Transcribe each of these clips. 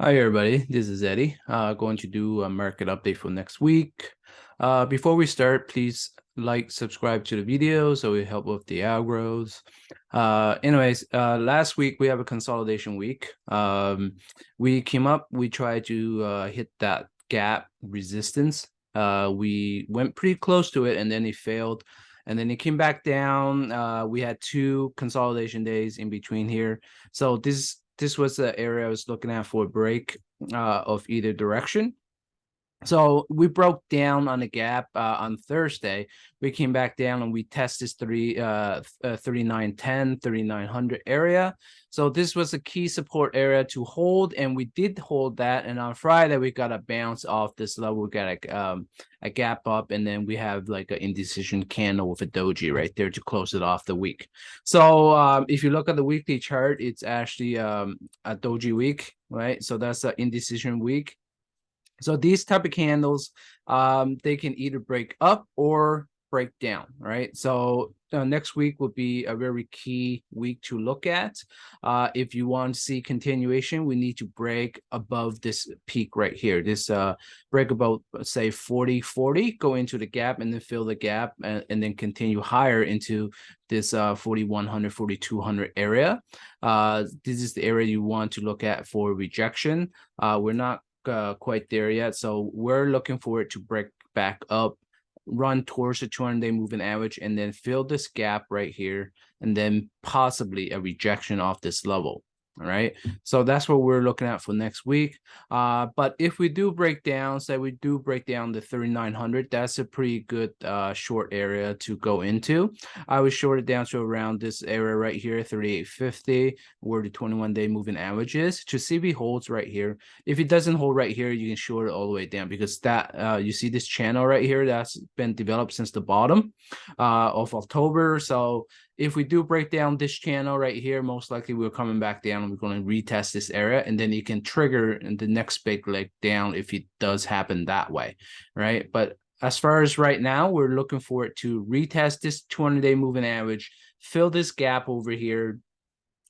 Hi everybody, this is Eddie. Going to do a market update for next week. Before we start, please like, subscribe to the video so we help with the algos. Last week we have a consolidation week. We tried to hit that gap resistance. We went pretty close to it and then it failed. And then it came back down. We had two consolidation days in between here. So this was the area I was looking at for a break of either direction. So we broke down on the gap on Thursday. We came back down and we tested this 3910, 3900 area. So this was a key support area to hold, and we did hold that. And on Friday, we got a bounce off this level. We got a gap up, and then we have like an indecision candle with a doji right there to close it off the week. So if you look at the weekly chart, it's actually a doji week, right? So that's an indecision week. So these type of candles, they can either break up or break down, right? So next week will be a very key week to look at. If you want to see continuation, we need to break above this peak right here. This break about, say, 40-40, go into the gap and then fill the gap and then continue higher into this 4100, 4200 area. This is the area you want to look at for rejection. We're not quite there yet, so we're looking for it to break back up, run towards the 200-day moving average, and then fill this gap right here, and then possibly a rejection off this level. All right, so that's what we're looking at for next week. But if we do break down, say we do break down the 3900, that's a pretty good short area to go into. I would short it down to around this area right here, 3850, where the 21-day moving average is, to see if it holds right here. If it doesn't hold right here, you can short it all the way down, because that you see this channel right here that's been developed since the bottom of October. So if we do break down this channel right here, most likely we're coming back down and we're going to retest this area, and then you can trigger the next big leg down if it does happen that way, right? But as far as right now, we're looking for it to retest this 200-day moving average, fill this gap over here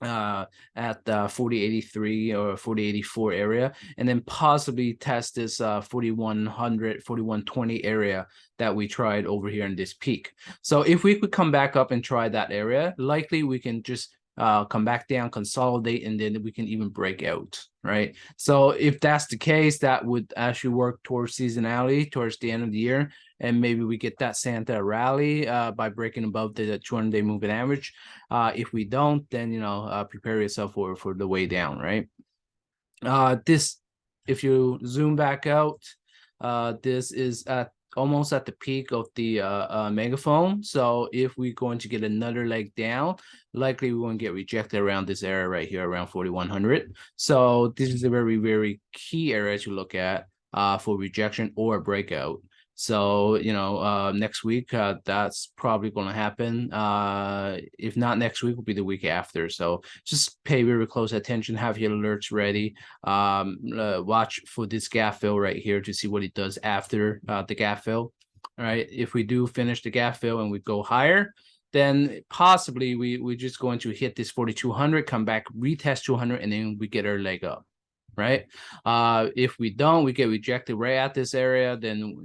at 4083 or 4084 area, and then possibly test this 4100, 4120 area that we tried over here in this peak. So if we could come back up and try that area, likely we can just come back down, consolidate, and then we can even break out, right? So if that's the case, that would actually work towards seasonality towards the end of the year, and maybe we get that Santa rally by breaking above the 200-day moving average. If we don't, then prepare yourself for the way down, right? If you zoom back out, this is almost at the peak of the megaphone. So if we're going to get another leg down, likely we're going to get rejected around this area right here, around 4100. So this is a very, very key area to look at for rejection or breakout. So next week that's probably going to happen. If not next week, will be the week after. So just pay very close attention, have your alerts ready. Watch for this gap fill right here to see what it does after the gap fill. All right, if we do finish the gap fill and we go higher, then possibly we're just going to hit this 4200, come back, retest 200, and then we get our leg up, right? If we don't, we get rejected right at this area. Then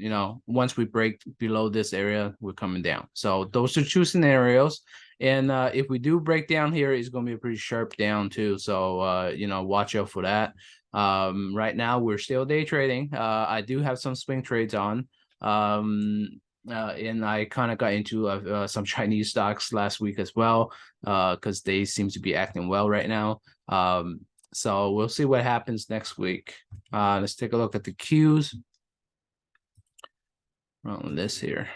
once we break below this area, we're coming down. So those are two scenarios. And if we do break down here, it's going to be a pretty sharp down too. So watch out for that. Right now we're still day trading. I do have some swing trades on. And I kind of got into some Chinese stocks last week as well, because they seem to be acting well right now. So we'll see what happens next week. Let's take a look at the Qs on this here.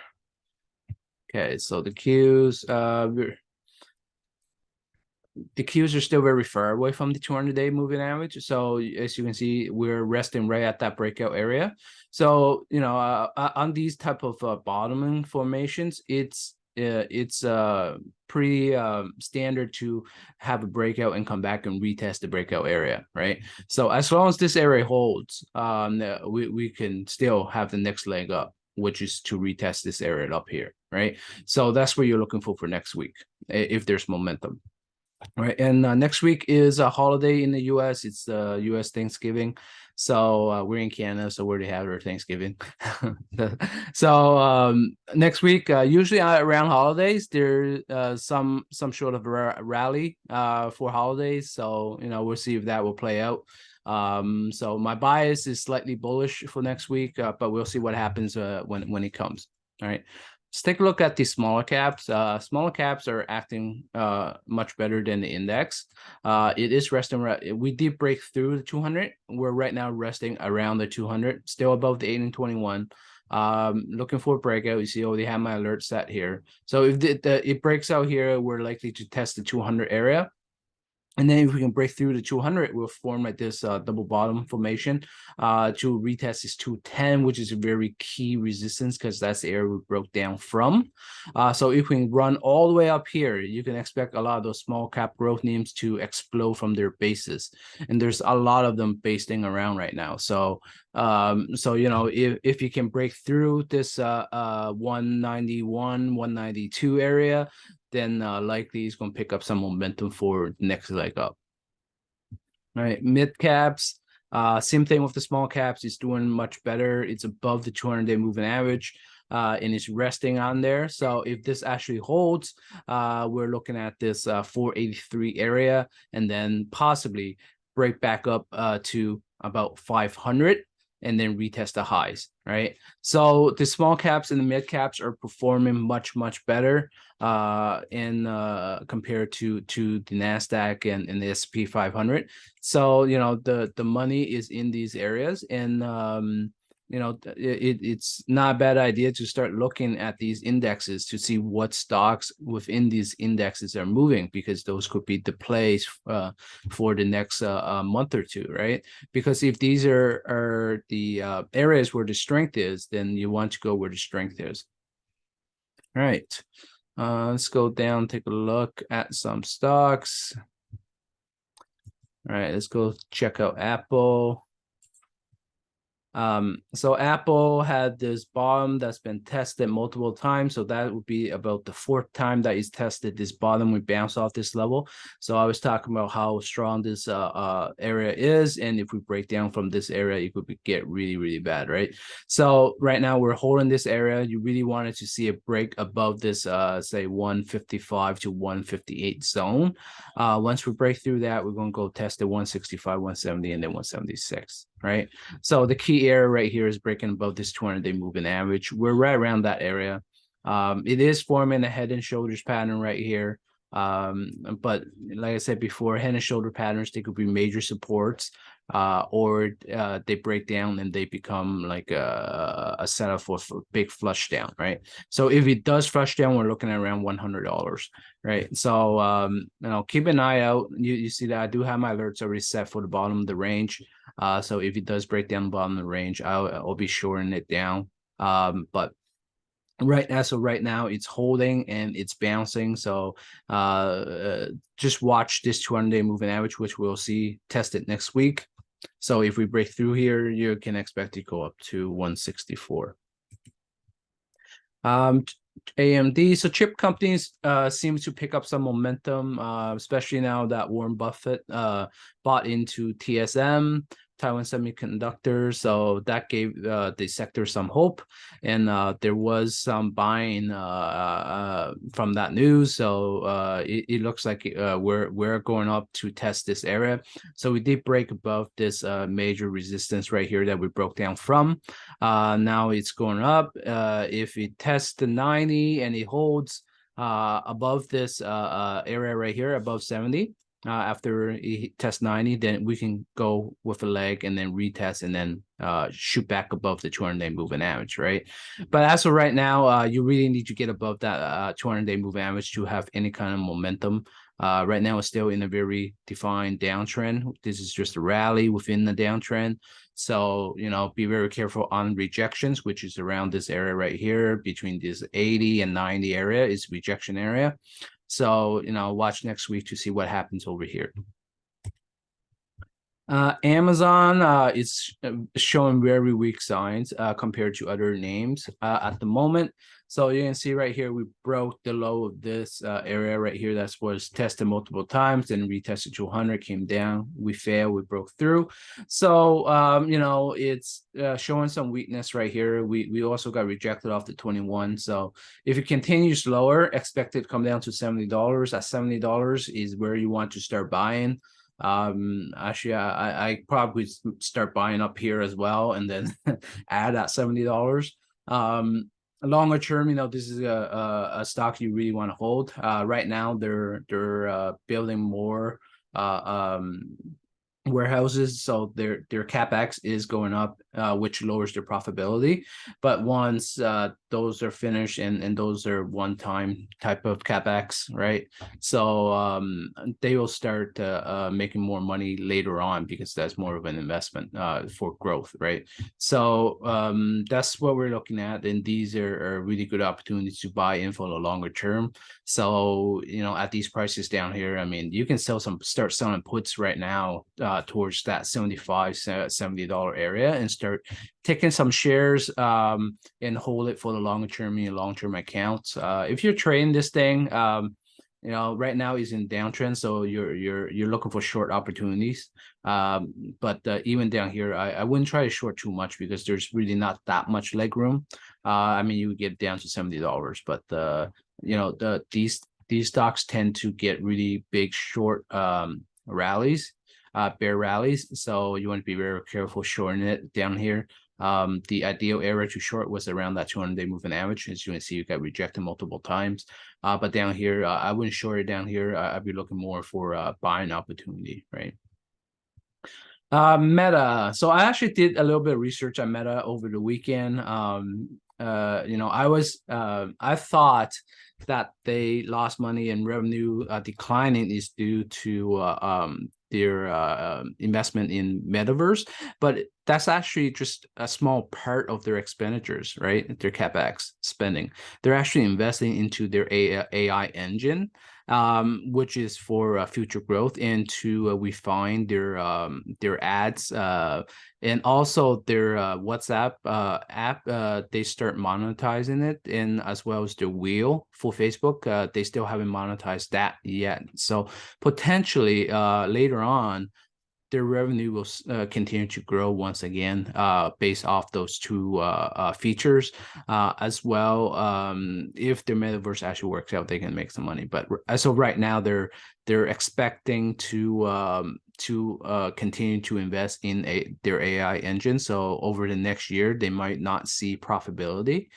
Okay, so the Qs, are still very far away from the 200-day moving average. So as you can see, we're resting right at that breakout area. So on these type of bottoming formations, it's pretty standard to have a breakout and come back and retest the breakout area, right? So as long as this area holds, we can still have the next leg up, which is to retest this area up here, right? So that's what you're looking for next week, if there's momentum. All right, and next week is a holiday in the U.S. It's the U.S. Thanksgiving, so we're in Canada, so we already have our Thanksgiving. So next week, usually around holidays, there's some sort of rally for holidays. So we'll see if that will play out. So my bias is slightly bullish for next week, but we'll see what happens when it comes. All right. Let's take a look at the smaller caps. Smaller caps are acting much better than the index. It is resting. We did break through the 200. We're right now resting around the 200, still above the 1821. Looking for a breakout. You see, already have my alert set here. So if it breaks out here, we're likely to test the 200 area. And then if we can break through the 200, we'll form like this double bottom formation to retest this 210, which is a very key resistance because that's the area we broke down from. So if we can run all the way up here, you can expect a lot of those small cap growth names to explode from their bases. And there's a lot of them basting around right now. So if you can break through this 191, 192 area, then likely he's going to pick up some momentum for the next leg up. All right, mid caps, same thing with the small caps. It's doing much better. It's above the 200-day moving average, and it's resting on there. So if this actually holds, we're looking at this 483 area, and then possibly break back up to about 500. And then retest the highs, right? So the small caps and the mid caps are performing much better compared to the Nasdaq and the S&P 500. So the money is in these areas, and it's not a bad idea to start looking at these indexes to see what stocks within these indexes are moving, because those could be the plays for the next month or two, right? Because if these are the areas where the strength is, then you want to go where the strength is. All right. Let's go down, take a look at some stocks. All right, let's go check out Apple. So Apple had this bottom that's been tested multiple times. So that would be about the fourth time that he's tested this bottom. We bounce off this level. So I was talking about how strong this area is. And if we break down from this area, it could get really bad, right? So right now we're holding this area. You really wanted to see a break above this, say 155 to 158 zone. Once we break through that, we're going to go test the 165, 170, and then 176, right? So the key area right here is breaking above this 200-day moving average. We're right around that area. It is forming a head and shoulders pattern right here. But like I said before, head and shoulder patterns, they could be major supports, or they break down and they become like a setup for big flush down, right? So if it does flush down, we're looking at around $100, right? So keep an eye out. You see that I do have my alerts already set for the bottom of the range. So if it does break down the bottom of the range, I'll be shorting it down. But right now it's holding and it's bouncing. So just watch this 200-day moving average, which we'll see tested next week. So if we break through here, you can expect to go up to 164. AMD, so chip companies seem to pick up some momentum, especially now that Warren Buffett bought into TSM, Taiwan Semiconductor. So that gave the sector some hope, and there was some buying from that news. So it looks like we're going up to test this area. So we did break above this major resistance right here that we broke down from. Now it's going up. If it tests the 90 and it holds above this area right here, above 70, after he tests 90, then we can go with a leg and then retest and then shoot back above the 200-day moving average, right? But as of right now, you really need to get above that 200-day moving average to have any kind of momentum. Right now, it's still in a very defined downtrend. This is just a rally within the downtrend. So, be very careful on rejections, which is around this area right here between this 80 and 90 area is rejection area. So, watch next week to see what happens over here. Amazon is showing very weak signs compared to other names at the moment. So you can see right here, we broke the low of this area right here. That was tested multiple times, then retested 200, came down. We failed, we broke through. So, you know, it's showing some weakness right here. We also got rejected off the 21. So if it continues lower, expect it to come down to $70. At $70 is where you want to start buying. Actually, I probably start buying up here as well, and then add at $70. Longer term, you know, this is a stock you really want to hold. Right now they're building more warehouses, so their capex is going up, which lowers their profitability. But once those are finished, and those are one-time type of capex, right? So they will start making more money later on, because that's more of an investment for growth, right? So that's what we're looking at, and these are really good opportunities to buy in for the longer term. So, you know, at these prices down here, I mean, you can start selling puts right now towards that $75-$70 area, and start taking some shares and hold it for the longer term in your long-term accounts. If you're trading this thing, you know, right now is in downtrend, so you're looking for short opportunities. But even down here, I wouldn't try to short too much, because there's really not that much leg room. I mean, you get down to $70, but you know, these stocks tend to get really big short rallies, bear rallies. So you want to be very careful shorting it down here. The ideal area to short was around that 200-day moving average. As you can see, you got rejected multiple times. But down here, I wouldn't short it down here. I'd be looking more for a buying opportunity, right? Meta. So I actually did a little bit of research on Meta over the weekend. You know, I thought that they lost money, and revenue declining is due to their investment in metaverse, but that's actually just a small part of their expenditures, right? Their capex spending. They're actually investing into their AI engine, which is for future growth, and to refine their ads, and also their WhatsApp app. They start monetizing it, and as well as their wheel for Facebook. They still haven't monetized that yet. So potentially later on, their revenue will continue to grow once again, based off those two features, as well. If their metaverse actually works out, they can make some money. But as of right now, they're expecting to continue to invest in their AI engine. So over the next year, they might not see profitability,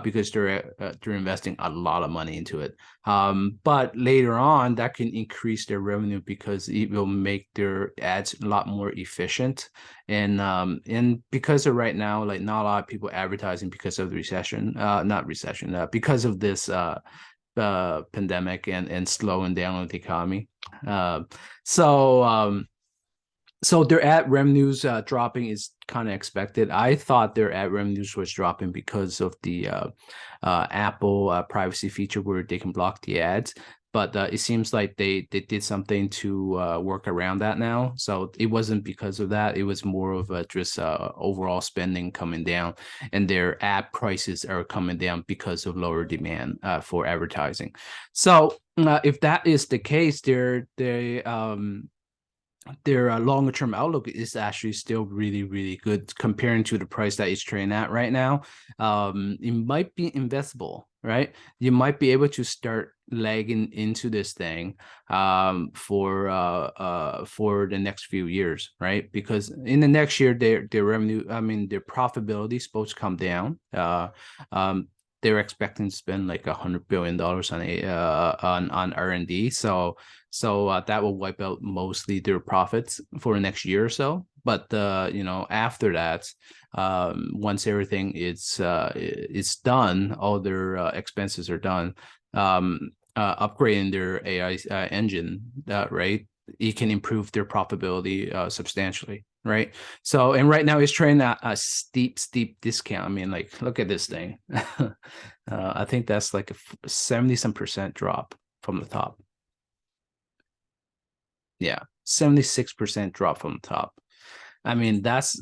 because they're investing a lot of money into it. But later on, that can increase their revenue, because it will make their ads a lot more efficient. And because of right now, like, not a lot of people advertising because of the recession, not recession, because of this pandemic, and slowing down of the economy. So their ad revenues dropping is kind of expected. I thought their ad revenues was dropping because of the Apple privacy feature, where they can block the ads. But it seems like they did something to work around that now. So it wasn't because of that. It was more of just overall spending coming down, and their ad prices are coming down because of lower demand for advertising. So if that is the case, their longer term outlook is actually still really, really good comparing to the price that it's trading at right now. It might be investable, right? You might be able to start lagging into this thing for the next few years, right? Because in the next year, their revenue, I mean, their profitability is supposed to come down. They're expecting to spend like $100 billion on R&D. So that will wipe out mostly their profits for the next year or so. But you know, after that, once everything is done, all their expenses are done, upgrading their AI engine, right, it can improve their profitability substantially, right? So, and right now it's trading at a steep discount. I mean, like, look at this thing. I think that's like a 70% drop from the top. Yeah. 76% drop from the top. I mean, that's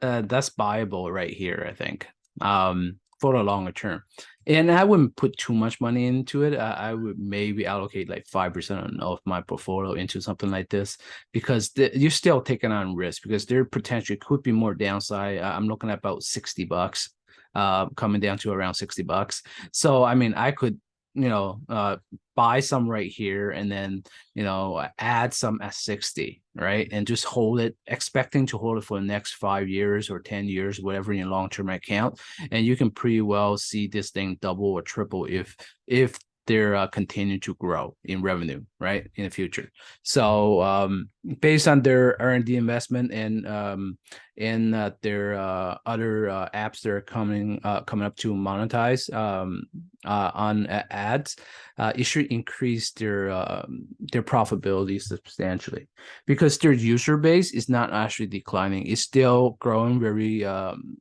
buyable right here, I think, for the longer term. And I wouldn't put too much money into it. I would maybe allocate like 5% of my portfolio into something like this, because you're still taking on risk, because there potentially could be more downside. I'm looking at about $60, coming down to around $60. So, I mean, I could, buy some right here and then, add some at 60, right? And just hold it, expecting to hold it for the next 5 years or 10 years, whatever in your long-term account. And you can pretty well see this thing double or triple if they're continue to grow in revenue, right, in the future. So based on their R&D investment and their other apps that are coming up to monetize on ads, it should increase their profitability substantially, because their user base is not actually declining. It's still growing very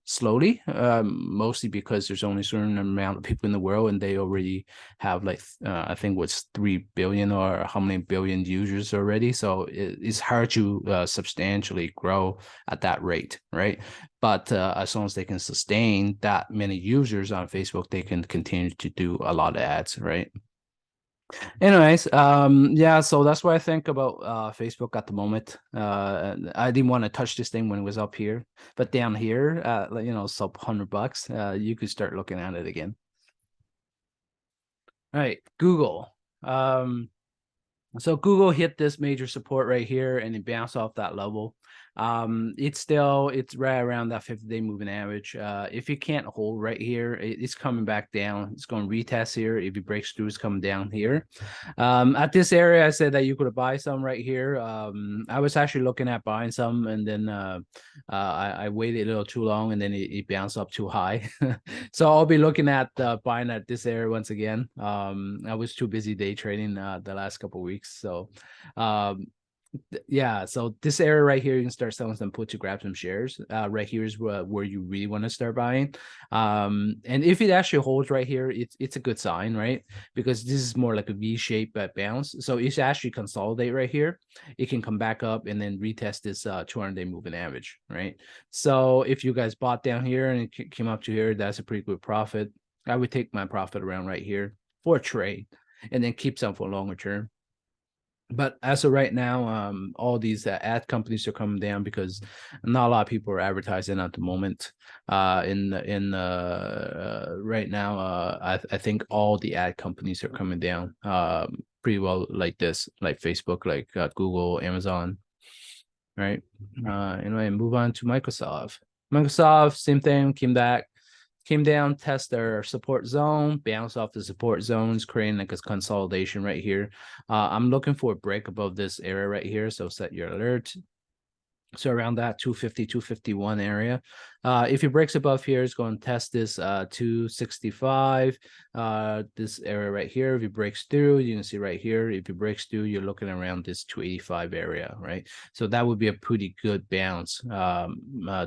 slowly, mostly because there's only a certain amount of people in the world, and they already have like I think what's 3 billion or how many billion users already. So it's hard to substantially grow at that rate, right? But as long as they can sustain that many users on Facebook, they can continue to do a lot of ads, right? Anyways, yeah, so that's what I think about Facebook at the moment. I didn't want to touch this thing when it was up here, but down here, sub $100, you could start looking at it again. All right, Google. So Google hit this major support right here and it bounced off that level. It's right around that 50-day moving average. If you can't hold right here, it's coming back down. It's going to retest here. If it breaks through, it's coming down here. At this area, I said that you could buy some right here. I was actually looking at buying some, and then I waited a little too long, and then it bounced up too high. So I'll be looking at buying at this area once again. I was too busy day trading the last couple of weeks. So yeah, so this area right here, you can start selling some put to grab some shares. Right here is where you really want to start buying. And if it actually holds right here, it's a good sign, right? Because this is more like a V-shaped bounce. So it's actually consolidate right here. It can come back up and then retest this 200-day moving average, right? So if you guys bought down here and it came up to here, that's a pretty good profit. I would take my profit around right here for a trade and then keep some for longer term. But as of right now, all these ad companies are coming down because not a lot of people are advertising at the moment. Right now, I think all the ad companies are coming down pretty well, like this, like Facebook, like Google, Amazon, right? Anyway, move on to Microsoft. Microsoft, same thing, came down, test their support zone, bounce off the support zones, creating like a consolidation right here. I'm looking for a break above this area right here, so set your alert. So around that 250, 251 area. If it breaks above here, it's going to test this 265, this area right here. If it breaks through, you can see right here. If it breaks through, you're looking around this 285 area, right? So that would be a pretty good bounce.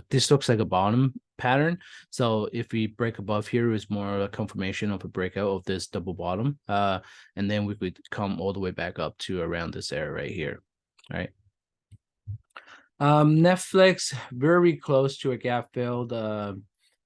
This looks like a bottom pattern. So if we break above here, it's more a confirmation of a breakout of this double bottom. And then we could come all the way back up to around this area right here, right? Netflix, very close to a gap filled.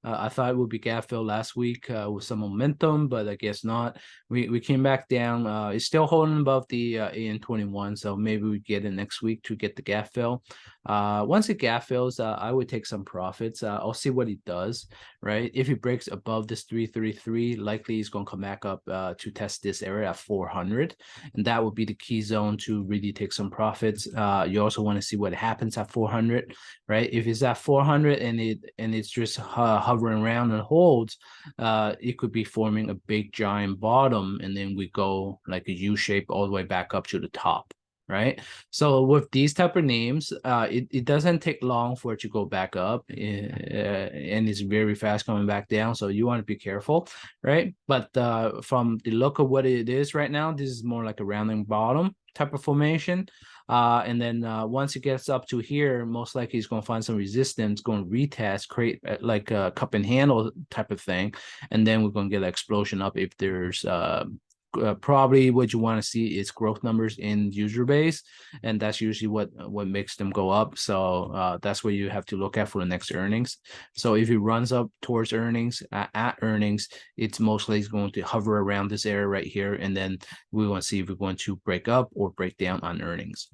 I thought it would be gap fill last week with some momentum, but I guess not. We came back down. It's still holding above the AN21, so maybe we get it next week to get the gap fill. Once it gap fills, I would take some profits. I'll see what it does, right? If it breaks above this 333, likely it's going to come back up to test this area at 400, and that would be the key zone to really take some profits. You also want to see what happens at 400, right? If it's at 400 and it's just hovering around and holds, it could be forming a big giant bottom, and then we go like a U shape all the way back up to the top, right? So with these type of names, it doesn't take long for it to go back up, and it's very fast coming back down. So you want to be careful, right? But from the look of what it is right now, this is more like a rounding bottom type of formation. And then once it gets up to here, most likely it's going to find some resistance, going to retest, create like a cup and handle type of thing, and then we're going to get an explosion up if there's probably what you want to see is growth numbers in user base, and that's usually what makes them go up. So that's what you have to look at for the next earnings. So if it runs up towards earnings, at earnings, it's mostly going to hover around this area right here, and then we want to see if we're going to break up or break down on earnings.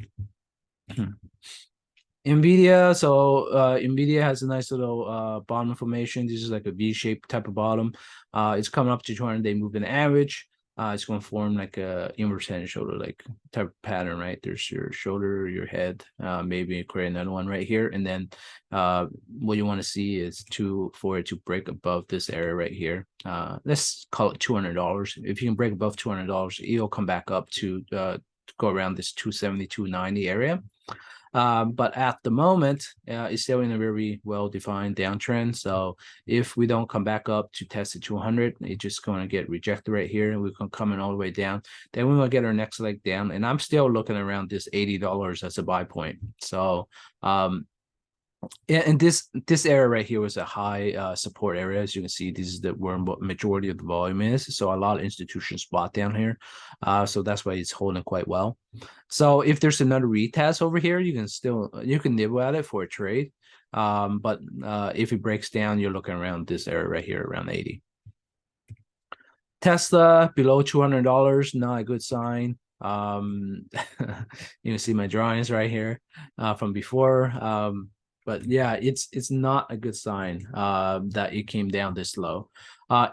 Nvidia, so Nvidia has a nice little bottom formation. This is like a V-shaped type of bottom. It's coming up to 200-day moving average. It's going to form like a inverse head and shoulder like type of pattern, right? There's your shoulder, your head, maybe create another one right here, and then what you want to see is for it to break above this area right here. Let's call it $200. If you can break above $200, it'll come back up to go around this 270, 290 area. But at the moment, it's still in a very well-defined downtrend. So if we don't come back up to test the 200, it's just going to get rejected right here, and we're going to come in all the way down. Then we're going to get our next leg down, and I'm still looking around this $80 as a buy point. So yeah, and this area right here was a high support area. As you can see, this is where majority of the volume is. So a lot of institutions bought down here. So that's why it's holding quite well. So if there's another retest over here, you can nibble at it for a trade. But if it breaks down, you're looking around this area right here, around 80. Tesla below $200, not a good sign. You can see my drawings right here from before. But yeah, it's not a good sign that it came down this low.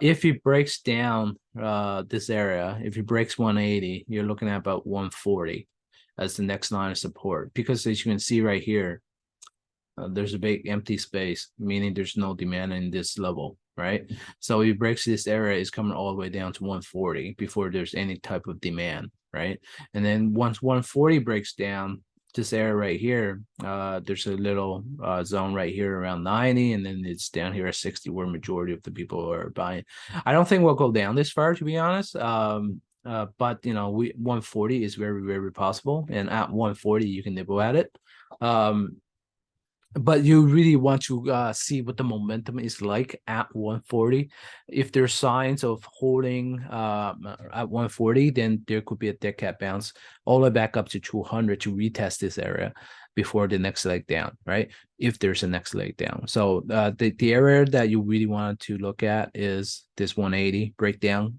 If it breaks down this area, if it breaks 180, you're looking at about 140 as the next line of support. Because as you can see right here, there's a big empty space, meaning there's no demand in this level, right? So if it breaks this area, it's coming all the way down to 140 before there's any type of demand, right? And then once 140 breaks down, this area right here, there's a little zone right here around 90, and then it's down here at 60 where majority of the people are buying. I don't think we'll go down this far, to be honest. But 140 is very, very possible, and at 140 you can nibble at it. But you really want to see what the momentum is like at 140. If there's signs of holding at 140, then there could be a dead cat bounce all the way back up to 200 to retest this area before the next leg down, right? If there's a next leg down. So the area that you really want to look at is this 180 breakdown,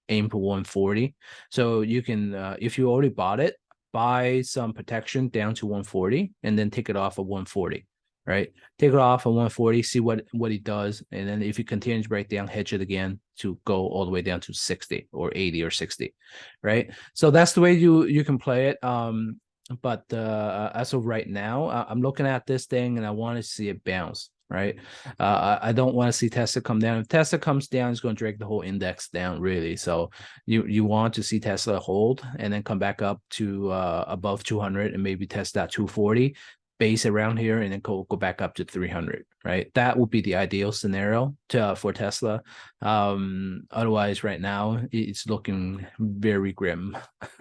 aim for 140. So you can, if you already bought it, buy some protection down to 140 and then take it off of 140. Right, take it off at 140, see what it does, and then if it continues to break down, hedge it again to go all the way down to 60 or 80 or 60, right? So that's the way you can play it. But as of right now, I'm looking at this thing and I want to see it bounce, right? I don't want to see Tesla come down. If Tesla comes down, it's going to drag the whole index down, really. So you want to see Tesla hold and then come back up to above 200 and maybe test that 240. Base around here and then go back up to 300, right? That would be the ideal scenario for Tesla. Otherwise, right now, it's looking very grim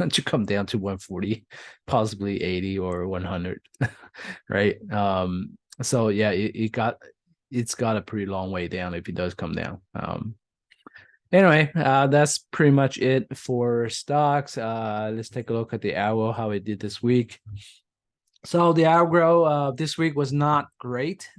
to come down to 140, possibly 80 or 100, right? So yeah, it's got a pretty long way down if it does come down. Anyway, that's pretty much it for stocks. Let's take a look at the hour, how it did this week. So the aggro this week was not great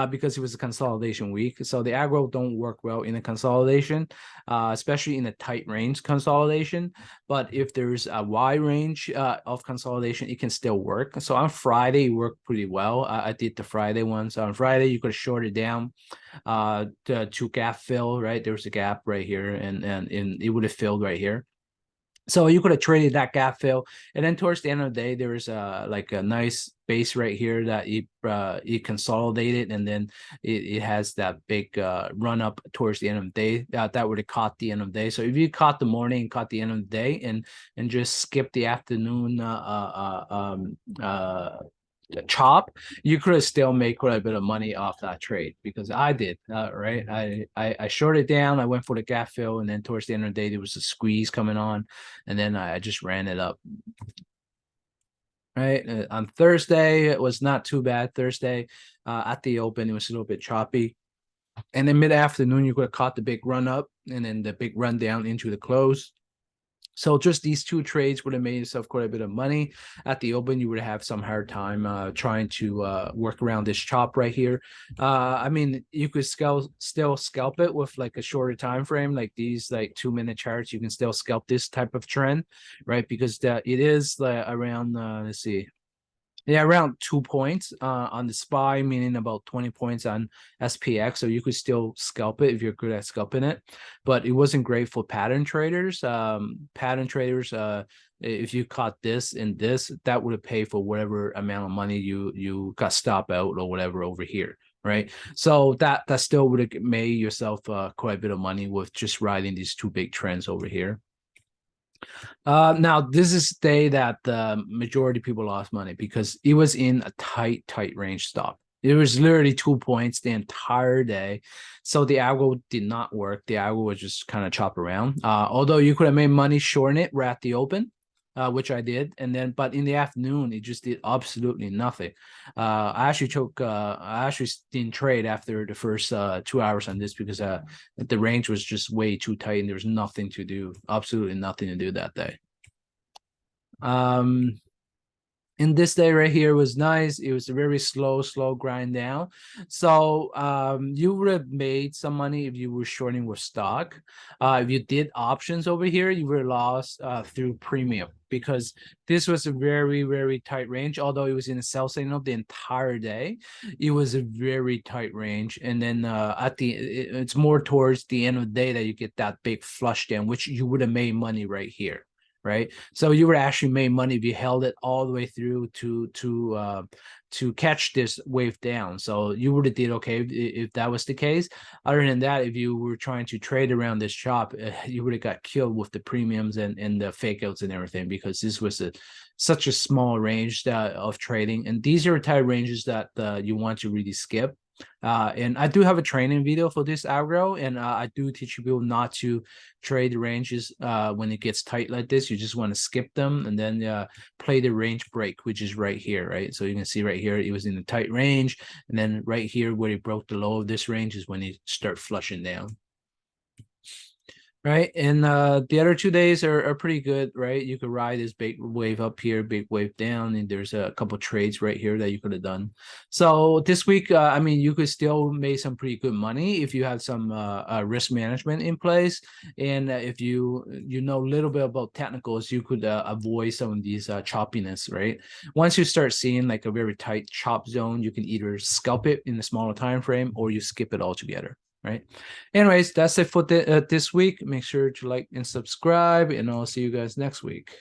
because it was a consolidation week. So the aggro don't work well in a consolidation, especially in a tight range consolidation. But if there's a wide range of consolidation, it can still work. So on Friday, it worked pretty well. I did the Friday one. So on Friday, you could short it down to gap fill, right? There was a gap right here, and it would have filled right here. So you could have traded that gap fill, and then towards the end of the day, there was like a nice base right here that it consolidated, and then it has that big run up towards the end of the day. That would have caught the end of the day. So if you caught the morning, caught the end of the day, and just skip the afternoon chop, you could have still made quite a bit of money off that trade, because I did, right? I shorted down, I went for the gap fill, and then towards the end of the day, there was a squeeze coming on, and then I just ran it up. Right, on Thursday, it was not too bad. Thursday, at the open, it was a little bit choppy. And then mid-afternoon, you could have caught the big run up and then the big run down into the close. So just these two trades would have made yourself quite a bit of money. At the open, you would have some hard time trying to work around this chop right here. I mean, you could still scalp it with like a shorter time frame, like these like 2-minute charts. You can still scalp this type of trend, right? Because it is around let's see. Yeah, around 2 points on the SPY, meaning about 20 points on SPX. So you could still scalp it if you're good at scalping it, but it wasn't great for pattern traders. Pattern traders, if you caught this and this, that would have paid for whatever amount of money you got stop out or whatever over here, right? So that still would have made yourself quite a bit of money with just riding these two big trends over here. Now this is the day that the majority of people lost money because it was in a tight range stop. It was literally 2 points the entire day. So the algo did not work. The algo was just kind of chop around. Although you could have made money shorting it right at the open, which I did. And then, but in the afternoon, it just did absolutely nothing. I actually didn't trade after the first 2 hours on this because the range was just way too tight and there was nothing to do, absolutely nothing to do that day. And this day right here was nice. It was a very slow grind down. So you would have made some money if you were shorting with stock. If you did options over here, you would have lost through premium because this was a very tight range. Although it was in a sell signal the entire day, it was a very tight range. And then it's more towards the end of the day that you get that big flush down, which you would have made money right here. Right, so you would actually made money if you held it all the way through to catch this wave down. So you would have did okay if that was the case. Other than that, if you were trying to trade around this chop, you would have got killed with the premiums and the fake outs and everything because this was such a small range of trading, and these are tight ranges that you want to really skip. And I do have a training video for this algo, and I do teach people not to trade the ranges when it gets tight like this. You just want to skip them and then play the range break, which is right here, right? So you can see right here, it was in the tight range, and then right here where it broke the low of this range is when it start flushing down. Right, and the other 2 days are pretty good, right? You could ride this big wave up here, big wave down, and there's a couple trades right here that you could have done. So this week, I mean, you could still make some pretty good money if you have some risk management in place, and if you know a little bit about technicals, you could avoid some of these choppiness, right? Once you start seeing like a very tight chop zone, you can either scalp it in a smaller time frame or you skip it altogether. Right. Anyways, that's it for this week. Make sure to like and subscribe, and I'll see you guys next week.